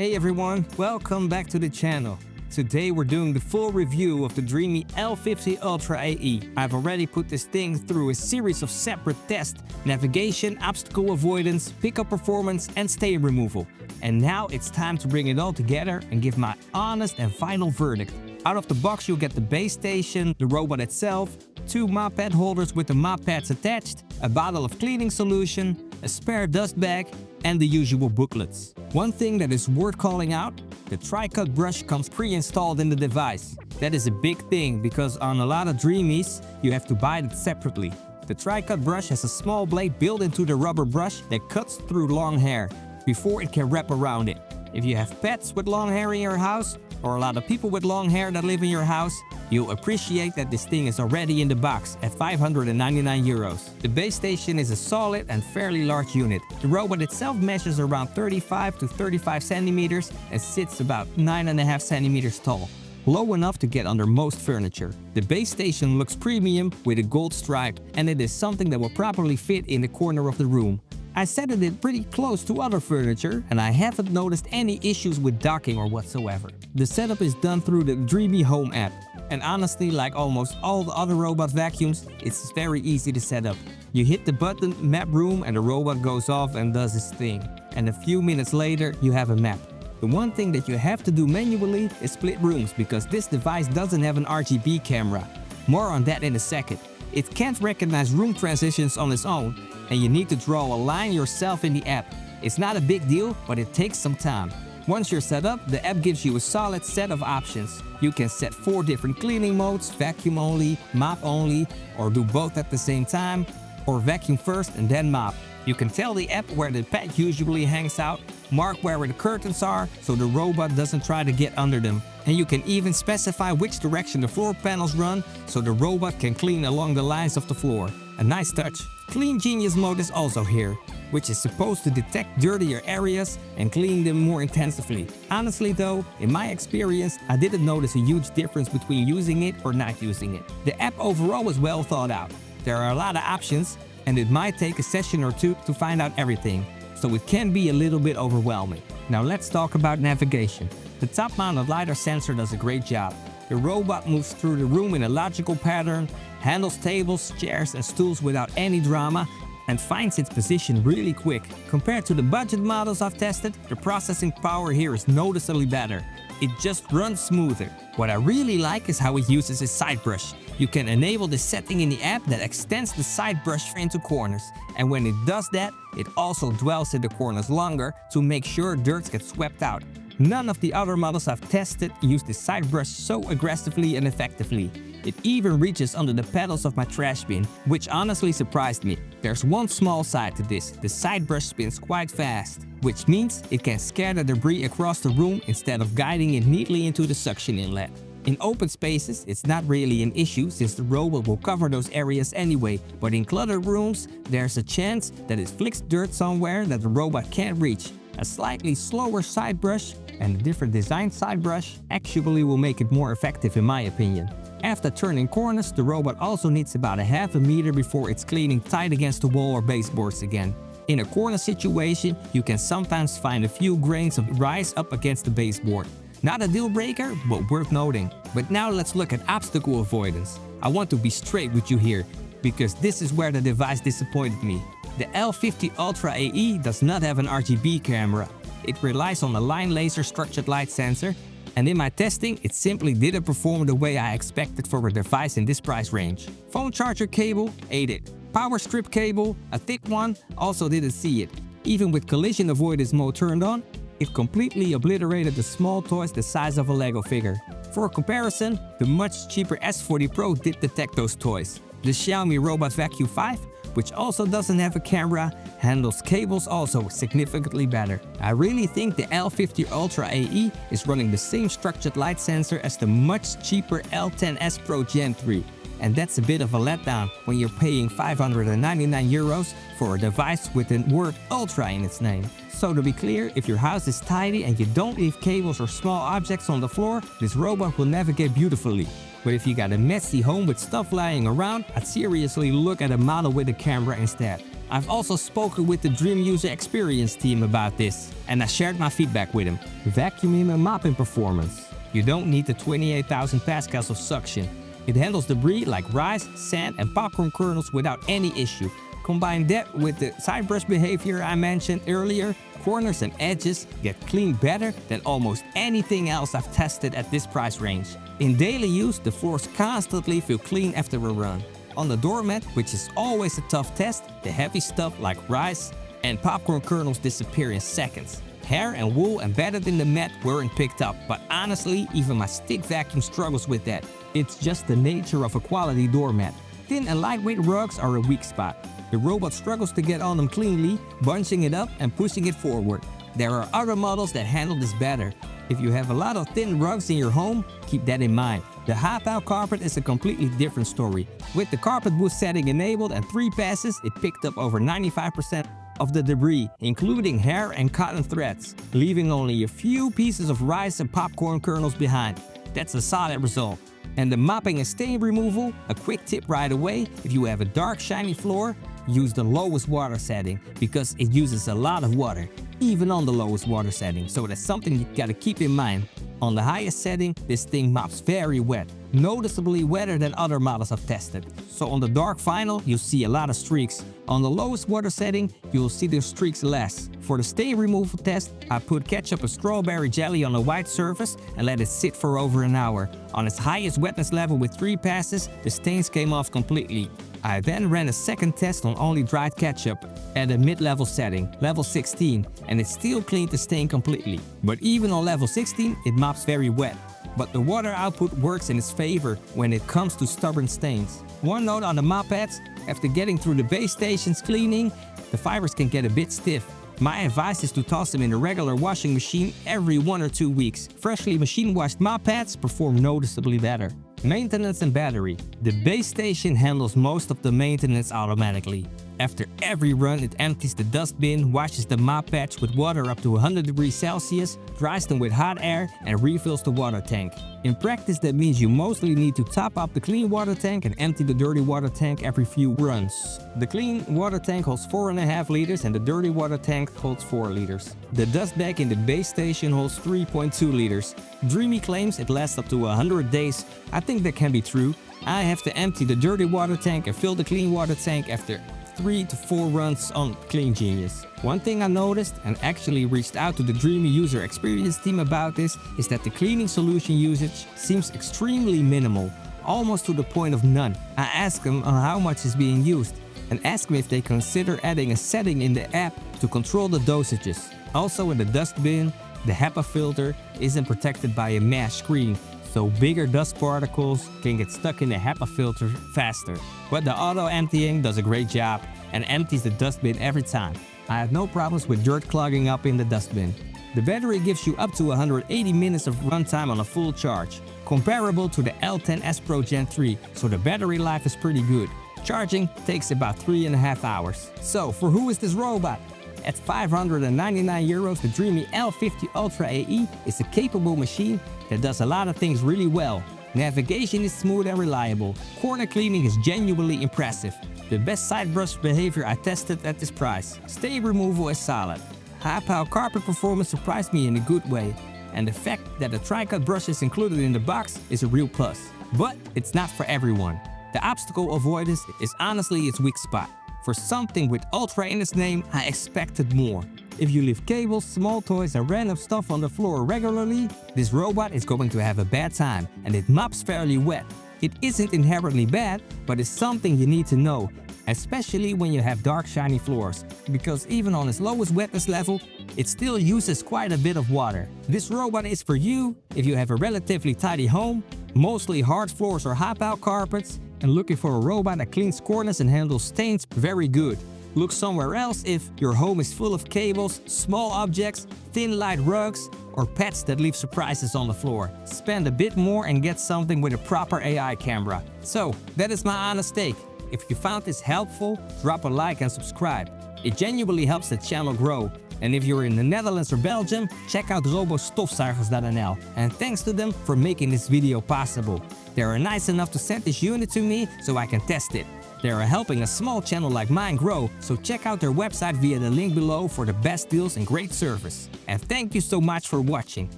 Hey everyone, welcome back to the channel. Today we're doing the full review of the Dreame L50 Ultra AE. I've already put this thing through a series of separate tests: navigation, obstacle avoidance, pickup performance and stain removal. And now it's time to bring it all together and give my honest and final verdict. Out of the box you'll get the base station, the robot itself, 2 mop pad holders with the mop pads attached, a bottle of cleaning solution, a spare dust bag and the usual booklets. One thing that is worth calling out: the tri-cut brush comes pre-installed in the device. That is a big thing because on a lot of Dreamies you have to buy it separately. The tri-cut brush has a small blade built into the rubber brush that cuts through long hair before it can wrap around it. If you have pets with long hair in your house, or a lot of people with long hair that live in your house, you'll appreciate that this thing is already in the box at 599 euros. The base station is a solid and fairly large unit. The robot itself measures around 35 to 35 centimeters and sits about 9.5 centimeters tall, low enough to get under most furniture. The base station looks premium with a gold stripe, and it is something that will properly fit in the corner of the room. I set it pretty close to other furniture and I haven't noticed any issues with docking or whatsoever. The setup is done through the Dreame Home app, and honestly, like almost all the other robot vacuums, it's very easy to set up. You hit the button map room and the robot goes off and does its thing, and a few minutes later you have a map. The one thing that you have to do manually is split rooms, because this device doesn't have an RGB camera. More on that in a second. It can't recognize room transitions on its own, and you need to draw a line yourself in the app. It's not a big deal, but it takes some time. Once you're set up, the app gives you a solid set of options. You can set 4 different cleaning modes: vacuum only, mop only, or do both at the same time, or vacuum first and then mop. You can tell the app where the pad usually hangs out, mark where the curtains are so the robot doesn't try to get under them. And you can even specify which direction the floor panels run so the robot can clean along the lines of the floor. A nice touch. Clean Genius mode is also here, which is supposed to detect dirtier areas and clean them more intensively. Honestly though, in my experience, I didn't notice a huge difference between using it or not using it. The app overall was well thought out. There are a lot of options, and it might take a session or 2 to find out everything, so it can be a little bit overwhelming. Now let's talk about navigation. The top-mounted LiDAR sensor does a great job. The robot moves through the room in a logical pattern, handles tables, chairs and stools without any drama, and finds its position really quick. Compared to the budget models I've tested, the processing power here is noticeably better. It just runs smoother. What I really like is how it uses its side brush. You can enable the setting in the app that extends the side brush into corners, and when it does that, it also dwells in the corners longer to make sure dirt gets swept out. None of the other models I've tested use the side brush so aggressively and effectively. It even reaches under the pedals of my trash bin, which honestly surprised me. There's one small side to this: the side brush spins quite fast, which means it can scare the debris across the room instead of guiding it neatly into the suction inlet. In open spaces, it's not really an issue since the robot will cover those areas anyway, but in cluttered rooms, there's a chance that it flicks dirt somewhere that the robot can't reach. A slightly slower side brush and a different design side brush actually will make it more effective in my opinion. After turning corners, the robot also needs about a half a meter before it's cleaning tight against the wall or baseboards again. In a corner situation, you can sometimes find a few grains of rice up against the baseboard. Not a deal breaker, but worth noting. But now let's look at obstacle avoidance. I want to be straight with you here, because this is where the device disappointed me. The L50 Ultra AE does not have an RGB camera. It relies on a line laser structured light sensor, and in my testing it simply didn't perform the way I expected for a device in this price range. Phone charger cable ate it. Power strip cable, a thick one, also didn't see it. Even with collision avoidance mode turned on, it completely obliterated the small toys the size of a Lego figure. For comparison, the much cheaper S40 Pro did detect those toys. The Xiaomi Robot Vacuum 5, which also doesn't have a camera, handles cables also significantly better. I really think the L50 Ultra AE is running the same structured light sensor as the much cheaper L10S Pro Gen 3. And that's a bit of a letdown when you're paying 599 euros for a device with the word Ultra in its name. So to be clear, if your house is tidy and you don't leave cables or small objects on the floor, this robot will navigate beautifully. But if you got a messy home with stuff lying around, I'd seriously look at a model with a camera instead. I've also spoken with the Dreame user experience team about this, and I shared my feedback with them. Vacuuming and mopping performance. You don't need the 28,000 pascals of suction. It handles debris like rice, sand and popcorn kernels without any issue. Combine that with the side brush behavior I mentioned earlier, corners and edges get cleaned better than almost anything else I've tested at this price range. In daily use, the floors constantly feel clean after a run. On the doormat, which is always a tough test, the heavy stuff like rice and popcorn kernels disappear in seconds. Hair and wool embedded in the mat weren't picked up, but honestly, even my stick vacuum struggles with that. It's just the nature of a quality doormat. Thin and lightweight rugs are a weak spot. The robot struggles to get on them cleanly, bunching it up and pushing it forward. There are other models that handle this better. If you have a lot of thin rugs in your home, keep that in mind. The hot-out carpet is a completely different story. With the carpet boost setting enabled and 3 passes, it picked up over 95% of the debris, including hair and cotton threads, leaving only a few pieces of rice and popcorn kernels behind. That's a solid result. And the mopping and stain removal, a quick tip right away: if you have a dark shiny floor, use the lowest water setting because it uses a lot of water, even on the lowest water setting, so that's something you gotta keep in mind. On the highest setting, this thing mops very wet, noticeably wetter than other models I've tested. So on the dark final, you'll see a lot of streaks. On the lowest water setting, you'll see the streaks less. For the stain removal test, I put ketchup and strawberry jelly on a white surface and let it sit for over an hour. On its highest wetness level with 3 passes, the stains came off completely. I then ran a second test on only dried ketchup at a mid-level setting, level 16, and it still cleaned the stain completely. But even on level 16, it mops very wet. But the water output works in its favor when it comes to stubborn stains. One note on the mop pads: after getting through the base station's cleaning, the fibers can get a bit stiff. My advice is to toss them in a regular washing machine every 1 or 2 weeks. Freshly machine washed mop pads perform noticeably better. Maintenance and battery. The base station handles most of the maintenance automatically. After every run, it empties the dustbin, washes the mop pads with water up to 100 degrees Celsius, dries them with hot air, and refills the water tank. In practice, that means you mostly need to top up the clean water tank and empty the dirty water tank every few runs. The clean water tank holds 4.5 liters and the dirty water tank holds 4 liters. The dust bag in the base station holds 3.2 liters. Dreame claims it lasts up to 100 days. I think that can be true. I have to empty the dirty water tank and fill the clean water tank after 3 to 4 runs on Clean Genius. One thing I noticed, and actually reached out to the Dreame user experience team about this, is that the cleaning solution usage seems extremely minimal, almost to the point of none. I asked them on how much is being used, and asked them if they consider adding a setting in the app to control the dosages. Also in the dustbin, the HEPA filter isn't protected by a mesh screen, so bigger dust particles can get stuck in the HEPA filter faster. But the auto emptying does a great job and empties the dustbin every time. I have no problems with dirt clogging up in the dustbin. The battery gives you up to 180 minutes of runtime on a full charge, comparable to the L10S Pro Gen 3, so the battery life is pretty good. Charging takes about 3.5 hours. So for who is this robot? At 599 euros, the Dreame L50 Ultra AE is a capable machine that does a lot of things really well. Navigation is smooth and reliable. Corner cleaning is genuinely impressive. The best side brush behavior I tested at this price. Stain removal is solid. High-power carpet performance surprised me in a good way. And the fact that the tri-cut brush is included in the box is a real plus. But it's not for everyone. The obstacle avoidance is honestly its weak spot. For something with Ultra in its name, I expected more. If you leave cables, small toys and random stuff on the floor regularly, this robot is going to have a bad time, and it mops fairly wet. It isn't inherently bad, but it's something you need to know, especially when you have dark shiny floors, because even on its lowest wetness level, it still uses quite a bit of water. This robot is for you if you have a relatively tidy home, mostly hard floors or hop-out carpets, and looking for a robot that cleans corners and handles stains very good. Look somewhere else if your home is full of cables, small objects, thin light rugs, or pets that leave surprises on the floor. Spend a bit more and get something with a proper AI camera. So, that is my honest take. If you found this helpful, drop a like and subscribe. It genuinely helps the channel grow. And if you're in the Netherlands or Belgium, check out robostofzuigers.nl. And thanks to them for making this video possible. They are nice enough to send this unit to me so I can test it. They are helping a small channel like mine grow, so check out their website via the link below for the best deals and great service. And thank you so much for watching.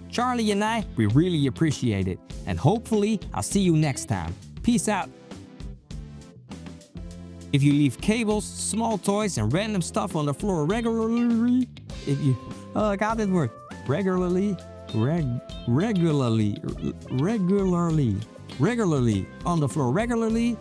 Charlie and I, we really appreciate it. And hopefully, I'll see you next time. Peace out. If you leave cables, small toys and random stuff on the floor regularly, I got that word. Regularly on the floor regularly,